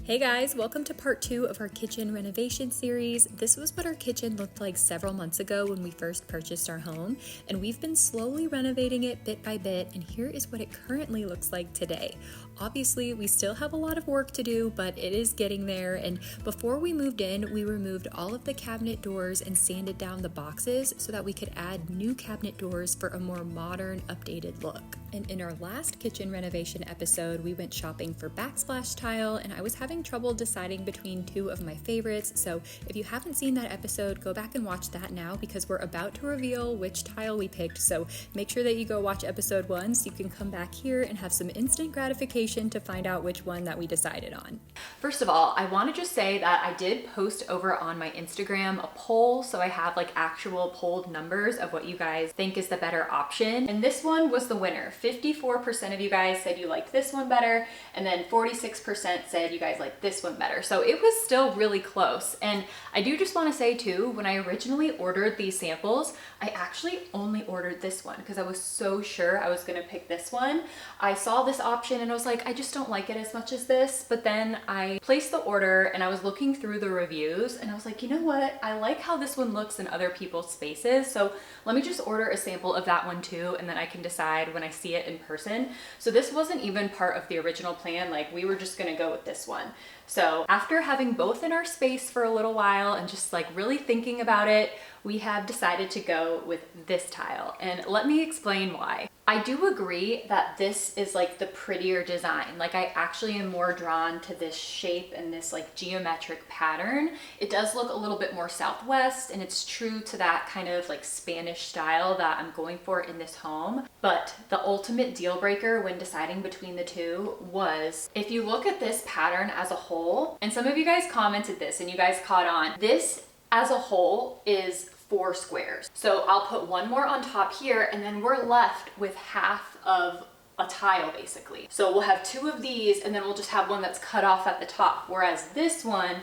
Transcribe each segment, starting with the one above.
Hey guys, welcome to part 2 of our kitchen renovation series. This was what our kitchen looked like several months ago when we first purchased our home, and we've been slowly renovating it bit by bit, and here is what it currently looks like today. Obviously, we still have a lot of work to do, but it is getting there, and before we moved in, we removed all of the cabinet doors and sanded down the boxes so that we could add new cabinet doors for a more modern, updated look. And in our last kitchen renovation episode, we went shopping for Backsplash Tile, and I was having trouble deciding between two of my favorites. So if you haven't seen that episode, go back and watch that now because we're about to reveal which tile we picked. So make sure that you go watch episode 1 so you can come back here and have some instant gratification to find out which one that we decided on. First of all, I want to just say that I did post over on my Instagram a poll, so I have like actual polled numbers of what you guys think is the better option. And this one was the winner. 54% of you guys said you liked this one better, and then 46% said you guys liked this one better. So it was still really close. And I do just want to say too, when I originally ordered these samples, I actually only ordered this one because I was so sure I was going to pick this one. I saw this option and I was like, I just don't like it as much as this. But then I placed the order and I was looking through the reviews and I was like, you know what? I like how this one looks in other people's spaces. So let me just order a sample of that one too, and then I can decide when I see it in person. So this wasn't even part of the original plan. Like, we were just going to go with this one. So after having both in our space for a little while and just like really thinking about it, we have decided to go with this tile. And let me explain why. I do agree that this is like the prettier design. Like, I actually am more drawn to this shape and this like geometric pattern. It does look a little bit more Southwest, and it's true to that kind of like Spanish style that I'm going for in this home. But the ultimate deal breaker when deciding between the two was, if you look at this pattern as a whole, and some of you guys commented this and you guys caught on, this as a whole is 4 squares. So I'll put one more on top here, and then we're left with half of a tile basically. So we'll have 2 of these, and then we'll just have one that's cut off at the top. Whereas this one,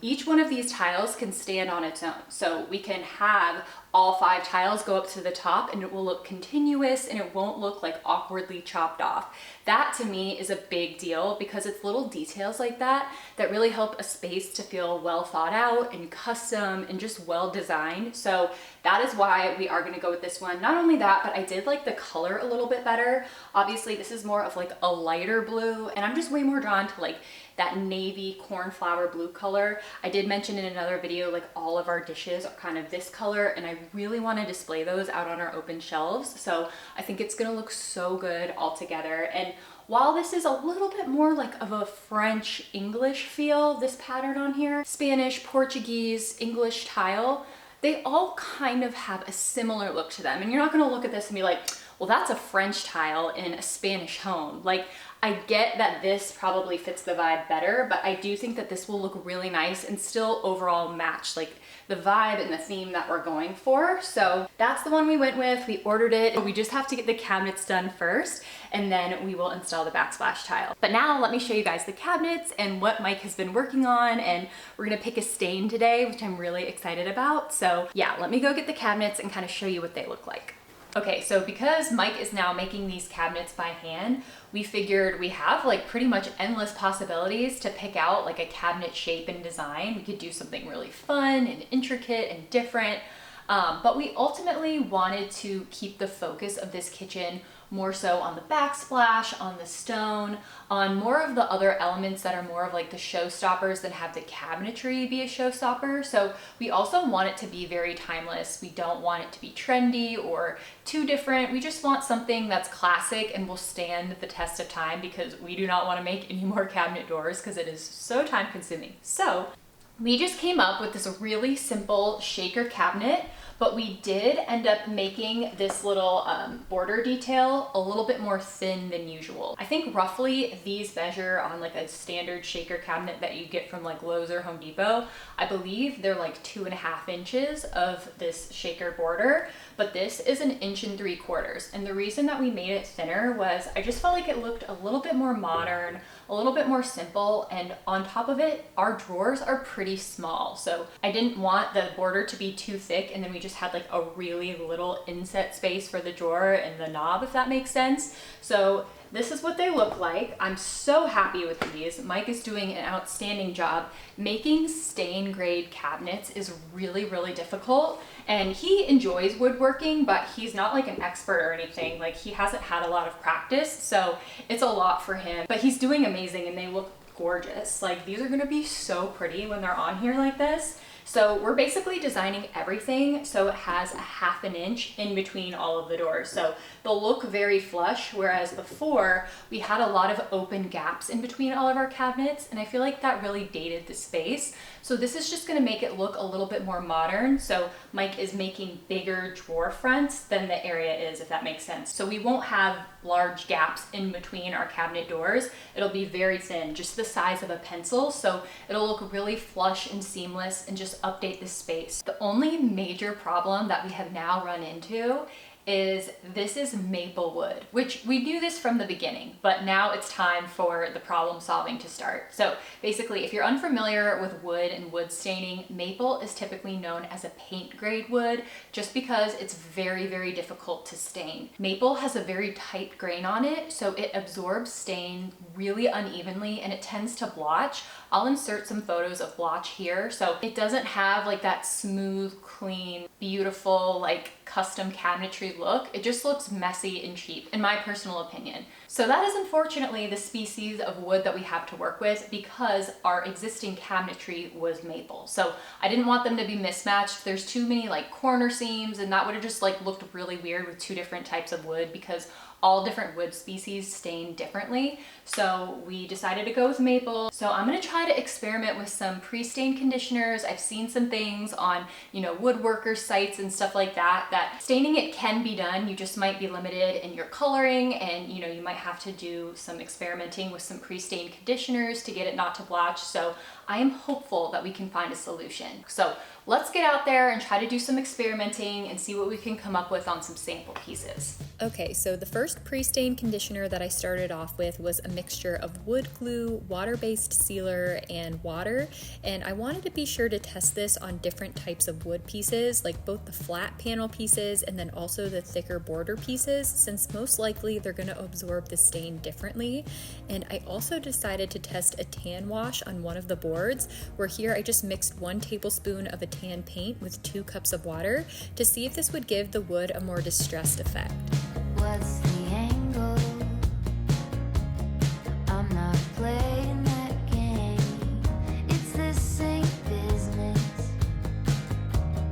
each one of these tiles can stand on its own. So we can have all 5 tiles go up to the top, and it will look continuous and it won't look like awkwardly chopped off. That to me is a big deal because it's little details like that that really help a space to feel well thought out and custom and just well designed. So that is why we are going to go with this one. Not only that, but I did like the color a little bit better. Obviously this is more of like a lighter blue, and I'm just way more drawn to like that navy cornflower blue color. I did mention in another video, like all of our dishes are kind of this color, and I really want to display those out on our open shelves. So I think it's going to look so good all together. And while this is a little bit more like of a French English feel, this pattern on here, Spanish, Portuguese, English tile, they all kind of have a similar look to them. And you're not going to look at this and be like, well, that's a French tile in a Spanish home. Like, I get that this probably fits the vibe better, but I do think that this will look really nice and still overall match like the vibe and the theme that we're going for. So that's the one we went with. We ordered it. We just have to get the cabinets done first, and then we will install the backsplash tile. But now let me show you guys the cabinets and what Mike has been working on, and we're gonna pick a stain today, which I'm really excited about. So yeah, let me go get the cabinets and kind of show you what they look like. Okay, so because Mike is now making these cabinets by hand, we figured we have like pretty much endless possibilities to pick out like a cabinet shape and design. We could do something really fun and intricate and different, but we ultimately wanted to keep the focus of this kitchen more so on the backsplash, on the stone, on more of the other elements that are more of like the showstoppers than have the cabinetry be a showstopper. So we also want it to be very timeless. We don't want it to be trendy or too different. We just want something that's classic and will stand the test of time, because we do not want to make any more cabinet doors because it is so time consuming. So we just came up with this really simple shaker cabinet, but we did end up making this little border detail a little bit more thin than usual. I think roughly these measure on like a standard shaker cabinet that you get from like Lowe's or Home Depot. I believe they're like 2.5 inches of this shaker border, but this is 1 3/4 inches. And the reason that we made it thinner was I just felt like it looked a little bit more modern, a little bit more simple, and on top of it, our drawers are pretty small. So I didn't want the border to be too thick, and then we just had like a really little inset space for the drawer and the knob, if that makes sense. So this is what they look like. I'm so happy with these. Mike is doing an outstanding job. Making stain grade cabinets is really, really difficult. And he enjoys woodworking, but he's not like an expert or anything. Like, he hasn't had a lot of practice, so it's a lot for him. But he's doing amazing and they look gorgeous. Like, these are gonna be so pretty when they're on here like this. So we're basically designing everything so it has a 1/2 inch in between all of the doors. So they'll look very flush, whereas before we had a lot of open gaps in between all of our cabinets, and I feel like that really dated the space. So this is just gonna make it look a little bit more modern. So Mike is making bigger drawer fronts than the area is, if that makes sense. So we won't have large gaps in between our cabinet doors. It'll be very thin, just the size of a pencil. So it'll look really flush and seamless and just update the space. The only major problem that we have now run into is this is maple wood, which we knew this from the beginning, but now it's time for the problem solving to start. So basically, if you're unfamiliar with wood and wood staining, maple is typically known as a paint grade wood just because it's very, very difficult to stain. Maple has a very tight grain on it, so it absorbs stain really unevenly and it tends to blotch. I'll insert some photos of blotch here. So it doesn't have like that smooth, clean, beautiful, like custom cabinetry look. It just looks messy and cheap, in my personal opinion. So that is unfortunately the species of wood that we have to work with because our existing cabinetry was maple. So I didn't want them to be mismatched. There's too many like corner seams, and that would have just like looked really weird with two different types of wood because all different wood species stain differently. So we decided to go with maple. So I'm gonna try to experiment with some pre-stain conditioners. I've seen some things on, woodworker sites and stuff like that, that staining it can be done. You just might be limited in your coloring, and you might have to do some experimenting with some pre-stain conditioners to get it not to blotch. So I am hopeful that we can find a solution. So let's get out there and try to do some experimenting and see what we can come up with on some sample pieces. Okay, so the first pre-stain conditioner that I started off with was a mixture of wood glue, water-based sealer, and water. And I wanted to be sure to test this on different types of wood pieces, like both the flat panel pieces and then also the thicker border pieces, since most likely they're gonna absorb the stain differently. And I also decided to test a tan wash on one of the boards, where here I just mixed 1 tablespoon of a tan paint with 2 cups of water to see if this would give the wood a more distressed effect. What's the angle? I'm not playing that game. It's the same business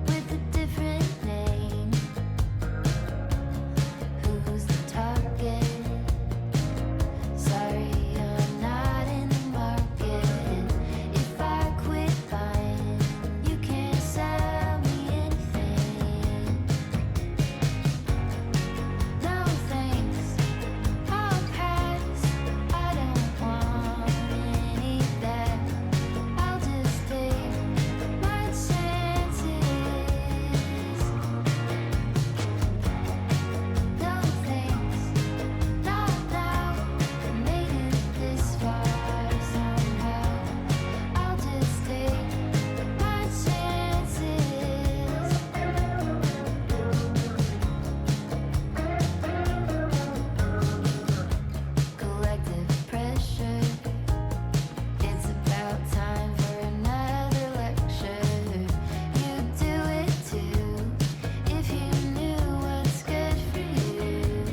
with a different name. Who's the target? Sorry, I'm not in the market. If I quit buying, you can't sell me anything. No thanks, I'll pass. I don't want any of that. I'll just take my chances. No thanks, not now. I made it this far somehow. I'll just take my chances. Collective pressure. It's about time for another lecture. You do it too, if you knew what's good for you.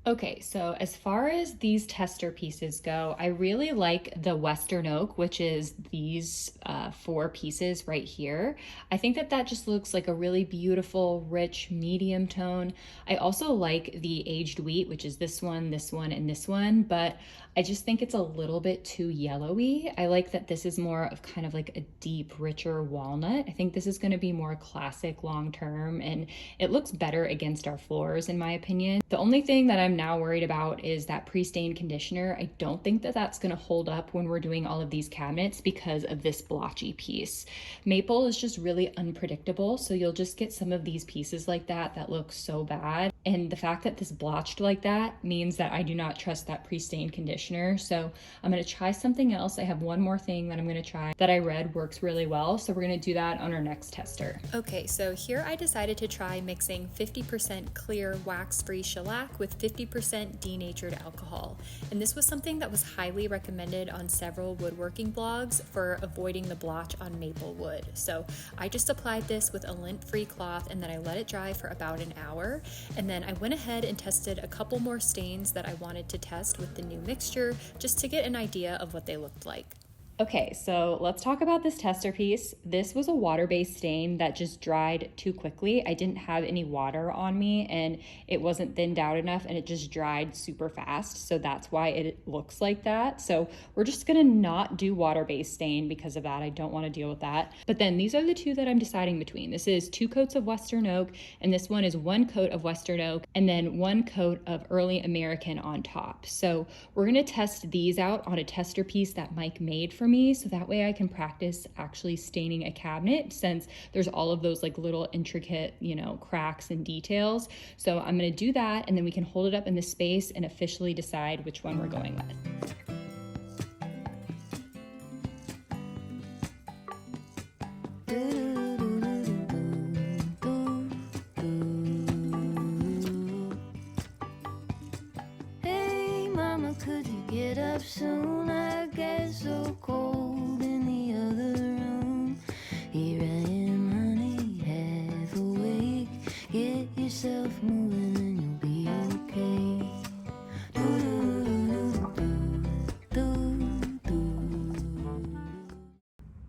Okay, so as far as these tester pieces go, I really like the Western Oak, which is these 4 pieces right here. I think that that just looks like a really beautiful, rich, medium tone. I also like the aged wheat, which is this one, and this one, but I just think it's a little bit too yellowy. I like that this is more of kind of like a deep, richer walnut. I think this is gonna be more classic long term, and it looks better against our floors, in my opinion. The only thing that I'm now worried about is that pre-stain conditioner. I don't think that that's going to hold up when we're doing all of these cabinets because of this blotchy piece. Maple is just really unpredictable, so you'll just get some of these pieces like that look so bad. And the fact that this blotched like that means that I do not trust that pre-stain conditioner. So I'm going to try something else. I have one more thing that I'm going to try that I read works really well. So we're going to do that on our next tester. Okay, so here I decided to try mixing 50% clear wax-free shellac with 50% denatured alcohol. And this was something that was highly recommended on several woodworking blogs for avoiding the blotch on maple wood. So I just applied this with a lint-free cloth and then I let it dry for about an hour. And then I went ahead and tested a couple more stains that I wanted to test with the new mixture just to get an idea of what they looked like. Okay, so let's talk about this tester piece. This was a water-based stain that just dried too quickly. I didn't have any water on me and it wasn't thinned out enough and it just dried super fast. So that's why it looks like that. So we're just gonna not do water-based stain because of that. I don't wanna deal with that. But then these are the two that I'm deciding between. This is 2 coats of Western Oak and this one is 1 coat of Western Oak and then 1 coat of Early American on top. So we're gonna test these out on a tester piece that Mike made for me, so that way I can practice actually staining a cabinet since there's all of those like little intricate, cracks and details. So I'm going to do that and then we can hold it up in the space and officially decide which one we're going with. Hey mama, could you get up soon? I get so cold in the other room. Here I am, honey, half awake. Get yourself moving and you'll be okay.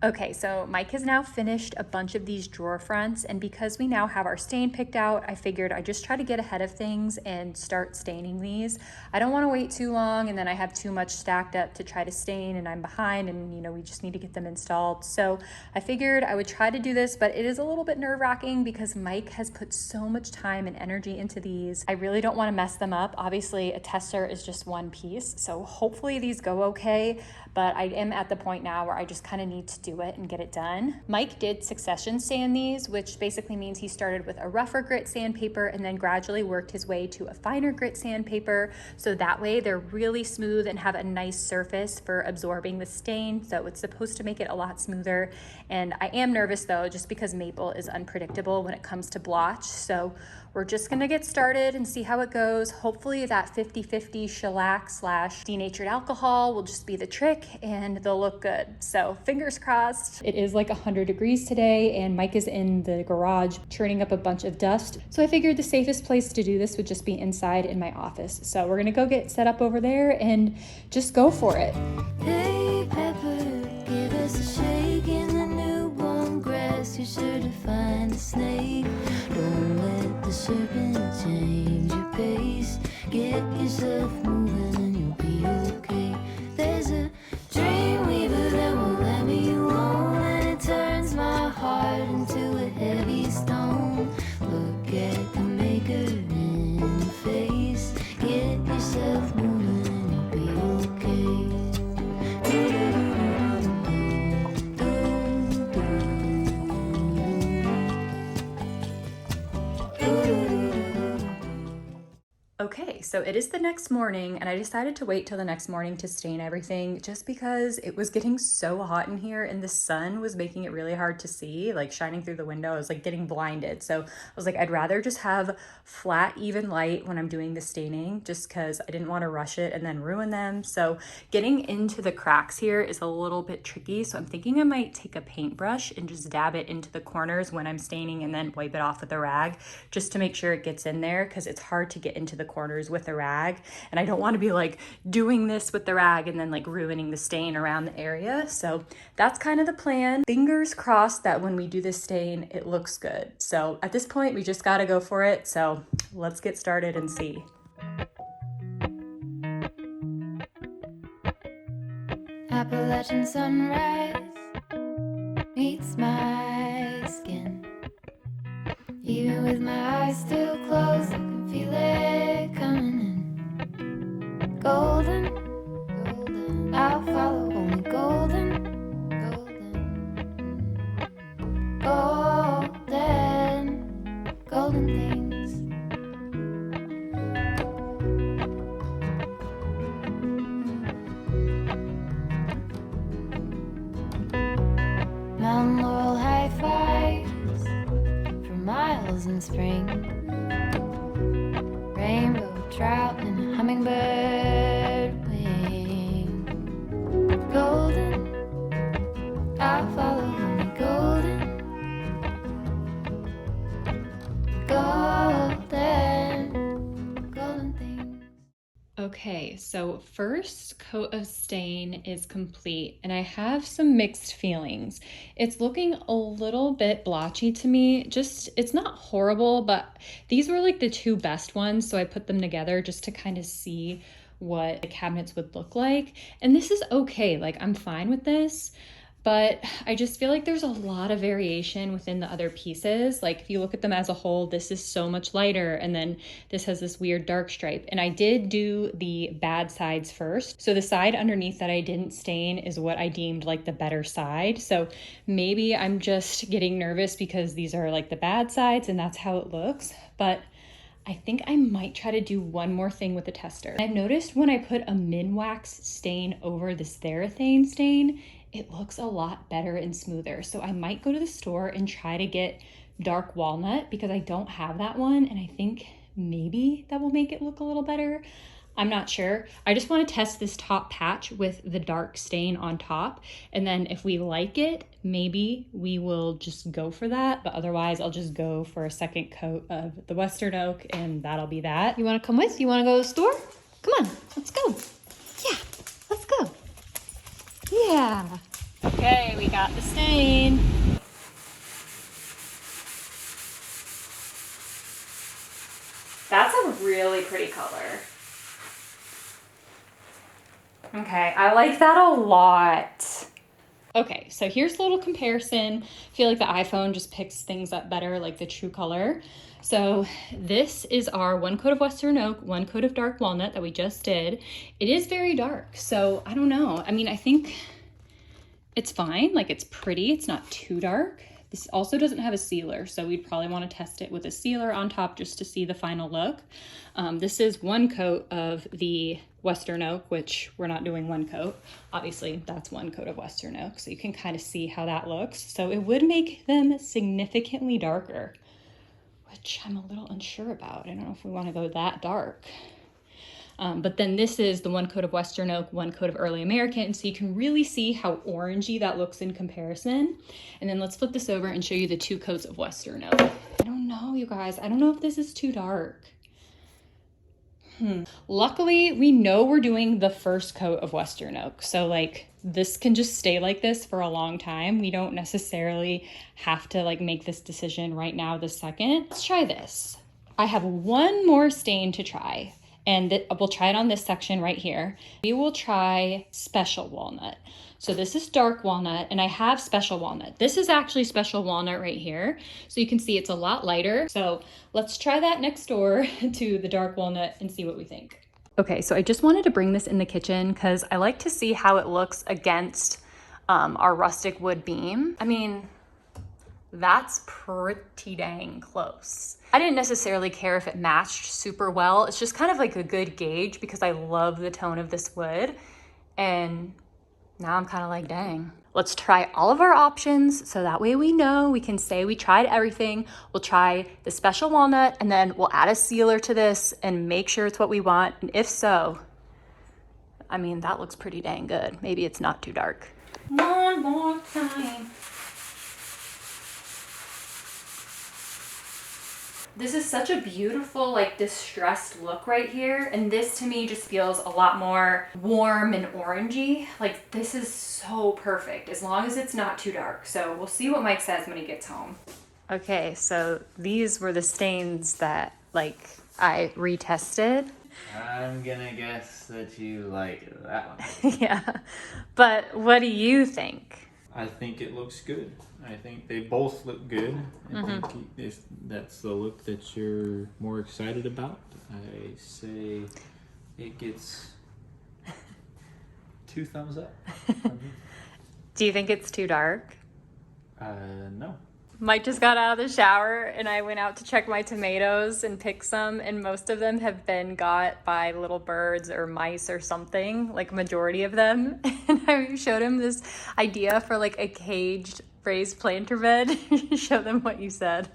Okay, so Mike has now finished a bunch of these drawer fronts, and because we now have our stain picked out, I figured I'd just try to get ahead of things and start staining these. I don't want to wait too long and then I have too much stacked up to try to stain and I'm behind and we just need to get them installed. So I figured I would try to do this, but it is a little bit nerve-wracking because Mike has put so much time and energy into these. I really don't want to mess them up. Obviously a tester is just one piece, so hopefully these go okay, but I am at the point now where I just kind of need to do it and get it done. Mike did succession sand these, which basically means he started with a rougher grit sandpaper and then gradually worked his way to a finer grit sandpaper. So that way they're really smooth and have a nice surface for absorbing the stain. So it's supposed to make it a lot smoother. And I am nervous though, just because maple is unpredictable when it comes to blotch. So we're just gonna get started and see how it goes. Hopefully that 50-50 shellac / denatured alcohol will just be the trick and they'll look good. So fingers crossed. It is like 100 degrees today and Mike is in the garage churning up a bunch of dust. So I figured the safest place to do this would just be inside in my office. So we're gonna go get set up over there and just go for it. Hey Pepper, give us a shake in the newborn grass. You're sure to find a snake. Don't let the serpent change your pace. Get yourself moving and you'll be okay. There's a dream weaver that won't let me alone, and it turns my heart into a heavy stone. Look at the maker in the face. Get yourself moving and you'll be okay. Okay, so it is the next morning and I decided to wait till the next morning to stain everything just because it was getting so hot in here and the sun was making it really hard to see, like shining through the window. I was like getting blinded. So I was like, I'd rather just have flat, even light when I'm doing the staining just because I didn't want to rush it and then ruin them. So getting into the cracks here is a little bit tricky. So I'm thinking I might take a paintbrush and just dab it into the corners when I'm staining and then wipe it off with a rag just to make sure it gets in there because it's hard to get into the corners with a rag, and I don't want to be like doing this with the rag and then like ruining the stain around the area. So that's kind of the plan. Fingers crossed that when we do this stain it looks good. So at this point we just got to go for it. So let's get started and see. Appalachian sunrise meets my skin. Even with my eyes still closed, I can feel it coming in. I'll follow only golden, golden things. Mountain laurel high fives for miles in spring. Rainbow trout and hummingbird wing. Golden, I'll follow only golden, golden things. Okay, so first coat of stain is complete and I have some mixed feelings. It's looking a little bit blotchy to me. Just, it's not horrible, but these were like the two best ones, so I put them together just to kind of see what the cabinets would look like. And this is okay, like I'm fine with this. But I just feel like there's a lot of variation within the other pieces. Like if you look at them as a whole, this is so much lighter, and then this has this weird dark stripe. And I did do the bad sides first. So the side underneath that I didn't stain is what I deemed like the better side. So maybe I'm just getting nervous because these are like the bad sides and that's how it looks. But I think I might try to do one more thing with the tester. I've noticed when I put a Minwax stain over this Varathane stain, it looks a lot better and smoother. So I might go to the store and try to get dark walnut because I don't have that one. And I think maybe that will make it look a little better. I'm not sure. I just want to test this top patch with the dark stain on top. And then if we like it, maybe we will just go for that. But otherwise I'll just go for a second coat of the Western Oak and that'll be that. You want to come with? You want to go to the store? Come on, let's go. Yeah, let's go. Yeah. Okay, we got the stain. That's a really pretty color. Okay, I like that a lot. Okay, so here's a little comparison. I feel like the iPhone just picks things up better, like the true color. So this is our one coat of Western Oak, one coat of dark walnut that we just did. It is very dark, so I don't know. I mean, I think it's fine, like it's pretty, it's not too dark. This also doesn't have a sealer, so we'd probably want to test it with a sealer on top just to see the final look. This is one coat of the Western Oak, which we're not doing one coat. Obviously, that's one coat of Western Oak, so you can kind of see how that looks. So it would make them significantly darker, which I'm a little unsure about. I don't know if we want to go that dark. But then this is the one coat of Western Oak, one coat of Early American. So you can really see how orangey that looks in comparison. And then let's flip this over and show you the two coats of Western Oak. I don't know, you guys. I don't know if this is too dark. Luckily, we know we're doing the first coat of Western Oak. So like this can just stay like this for a long time. We don't necessarily have to like make this decision right now this second. Let's try this. I have one more stain to try. And we'll try it on this section right here. We will try special walnut. So this is dark walnut and I have special walnut. This is actually special walnut right here. So you can see it's a lot lighter. So let's try that next door to the dark walnut and see what we think. Okay, so I just wanted to bring this in the kitchen because I like to see how it looks against our rustic wood beam. I mean, that's pretty dang close. I didn't necessarily care if it matched super well. It's just kind of like a good gauge because I love the tone of this wood. And now I'm kind of like, dang. Let's try all of our options so that way we know, we can say we tried everything. We'll try the special walnut and then we'll add a sealer to this and make sure it's what we want. And if so, I mean, that looks pretty dang good. Maybe it's not too dark. One more time. This is such a beautiful, like distressed look right here. And this to me just feels a lot more warm and orangey. Like this is so perfect as long as it's not too dark. So we'll see what Mike says when he gets home. Okay, so these were the stains that like I retested. I'm gonna guess that you like that one. Yeah, but what do you think? I think it looks good. I think they both look good. I think if that's the look that you're more excited about, I say it gets 2 thumbs up. Do you think it's too dark? No. Mike just got out of the shower and I went out to check my tomatoes and pick some, and most of them have been got by little birds or mice or something, like majority of them. And I showed him this idea for like a caged raised planter bed. Show them what you said.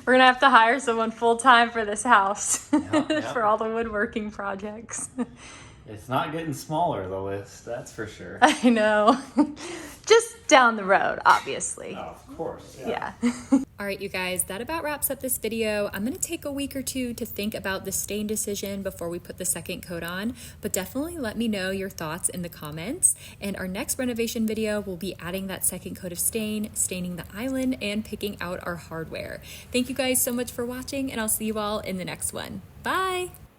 We're gonna have to hire someone full-time for this house. Yeah. For all the woodworking projects. It's not getting smaller, the list, that's for sure. I know. Just down the road, obviously. Oh, of course. Yeah. All right, you guys, that about wraps up this video. I'm going to take a week or two to think about the stain decision before we put the second coat on, but definitely let me know your thoughts in the comments. And our next renovation video will be adding that second coat of stain, staining the island, and picking out our hardware. Thank you guys so much for watching, and I'll see you all in the next one. Bye!